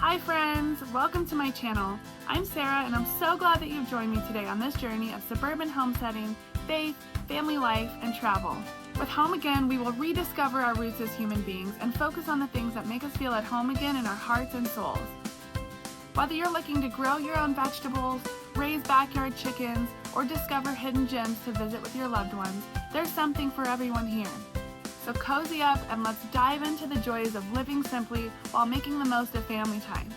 Hi friends, welcome to my channel. I'm Sarah and I'm so glad that you've joined me today on this journey of suburban homesteading, faith, family life, and travel. With Home Again, we will rediscover our roots as human beings and focus on the things that make us feel at home again in our hearts and souls. Whether you're looking to grow your own vegetables, raise backyard chickens, or discover hidden gems to visit with your loved ones, there's something for everyone here. So cozy up and let's dive into the joys of living simply while making the most of family time.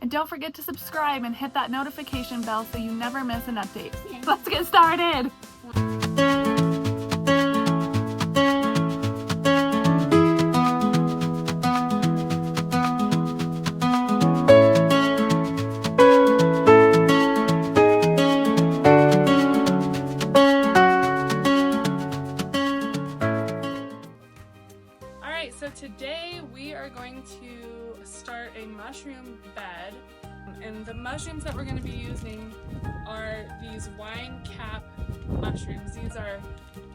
And don't forget to subscribe and hit that notification bell so you never miss an update. Let's get started! So today we are going to start a mushroom bed, and the mushrooms that we're going to be using are these wine cap mushrooms. These are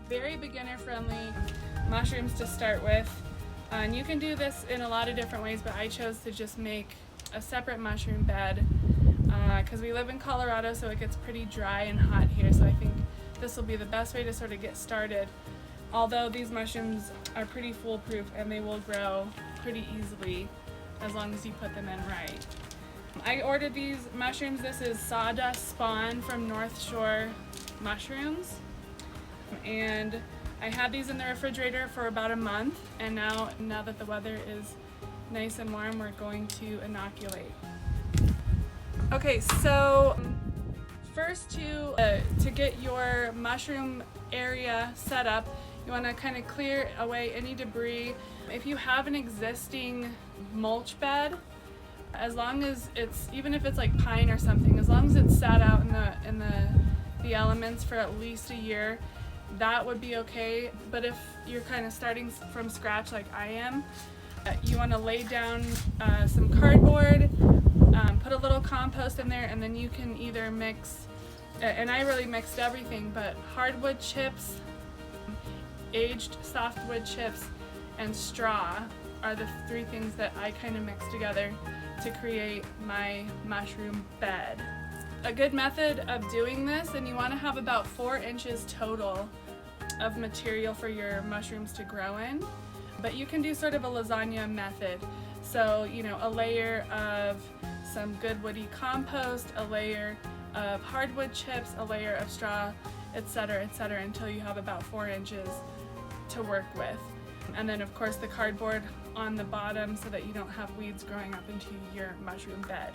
very beginner friendly mushrooms to start with, and you can do this in a lot of different ways, but I chose to just make a separate mushroom bed because we live in Colorado, so it gets pretty dry and hot here, so I think this will be the best way to sort of get started. Although these mushrooms are pretty foolproof and they will grow pretty easily as long as you put them in right. I ordered these mushrooms. This is Sawdust Spawn from North Shore Mushrooms. And I had these in the refrigerator for about a month, and now that the weather is nice and warm, we're going to inoculate. Okay, so first to get your mushroom area set up, you want to kind of clear away any debris. If you have an existing mulch bed, as long as it's, even if it's like pine or something, as long as it's sat out in the elements for at least a year, that would be okay. But if you're kind of starting from scratch like I am, you want to lay down some cardboard, put a little compost in there, and then you can either mix, and I really mixed everything, but hardwood chips, aged softwood chips, and straw are the three things that I kind of mix together to create my mushroom bed. A good method of doing this, and you want to have about 4 inches total of material for your mushrooms to grow in, but you can do sort of a lasagna method. So, you know, a layer of some good woody compost, a layer of hardwood chips, a layer of straw, etc., until you have about 4 inches to work with. And then of course the cardboard on the bottom so that you don't have weeds growing up into your mushroom bed.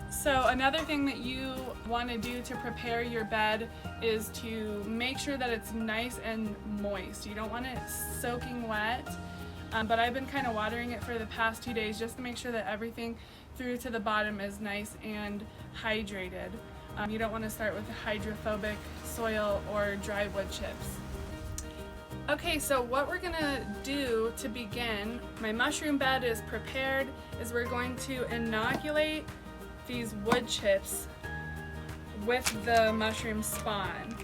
So another thing that you want to do to prepare your bed is to make sure that it's nice and moist. You don't want it soaking wet, but I've been kind of watering it for the past 2 days just to make sure that everything through to the bottom is nice and hydrated. You don't want to start with hydrophobic soil or dry wood chips. Okay, so what we're gonna do to begin, my mushroom bed is prepared, is we're going to inoculate these wood chips with the mushroom spawn.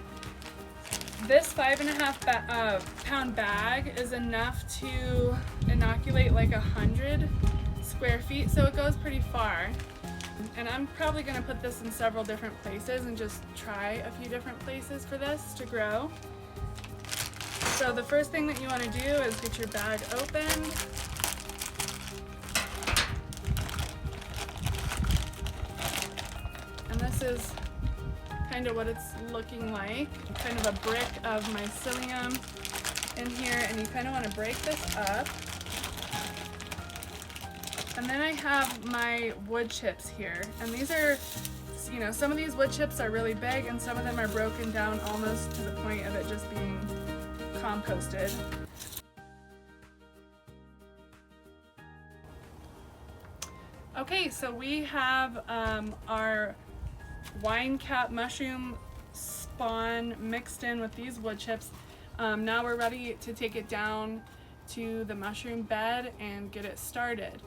This 5.5 pound bag is enough to inoculate like 100 square feet, so it goes pretty far. And I'm probably gonna put this in several different places and just try a few different places for this to grow. So the first thing that you want to do is get your bag open. And this is kind of what it's looking like. Kind of a brick of mycelium in here, and you kind of want to break this up. And then I have my wood chips here, and these are, you know, some of these wood chips are really big and some of them are broken down almost to the point of it just being composted. Okay, so we have our wine cap mushroom spawn mixed in with these wood chips. Now we're ready to take it down to the mushroom bed and get it started.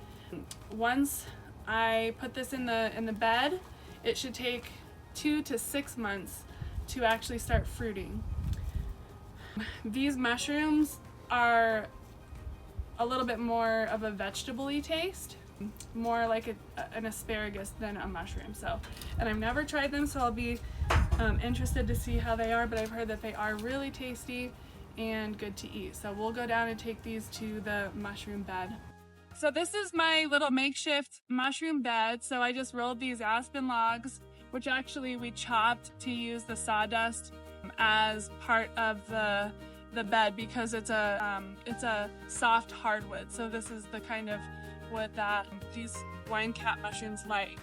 Once I put this in the bed, it should take 2 to 6 months to actually start fruiting. These mushrooms are a little bit more of a vegetable-y taste. more like an asparagus than a mushroom. So, and I've never tried them, so I'll be interested to see how they are, but I've heard that they are really tasty and good to eat. So we'll go down and take these to the mushroom bed. So this is my little makeshift mushroom bed. So I just rolled these aspen logs, which actually we chopped to use the sawdust as part of the bed because it's a soft hardwood. So this is the kind of wood that these wine cap mushrooms like.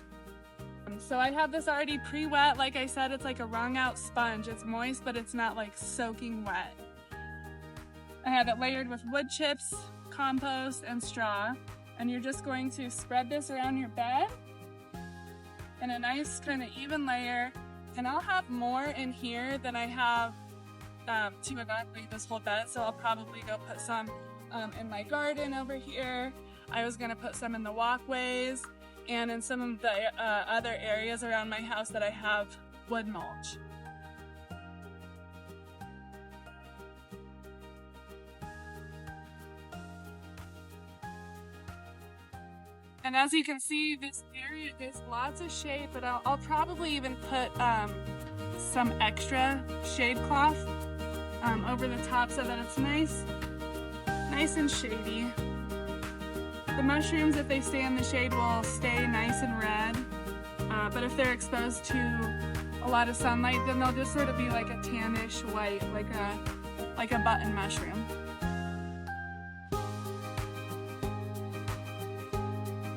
So I have this already pre-wet. Like I said, it's like a wrung out sponge. It's moist, but it's not like soaking wet. I have it layered with wood chips, compost, and straw. And you're just going to spread this around your bed in a nice kind of even layer. And I'll have more in here than I have to inoculate this whole bed. So I'll probably go put some in my garden over here. I was gonna put some in the walkways and in some of the other areas around my house that I have wood mulch. And as you can see, this area is lots of shade, but I'll probably even put some extra shade cloth over the top so that it's nice and shady. The mushrooms, if they stay in the shade, will stay nice and red, but if they're exposed to a lot of sunlight, then they'll just sort of be like a tannish white, like a button mushroom.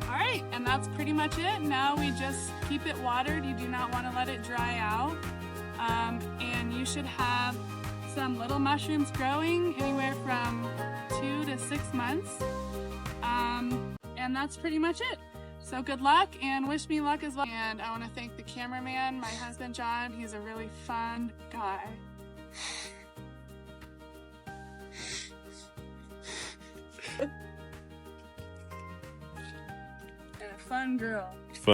Alright, and that's pretty much it. Now we just keep it watered. You do not want to let it dry out, and you should have some little mushrooms growing anywhere from 2 to 6 months. And that's pretty much it. So good luck and wish me luck as well. And I want to thank the cameraman, my husband John. He's a really fun guy. And a fun girl. Fun.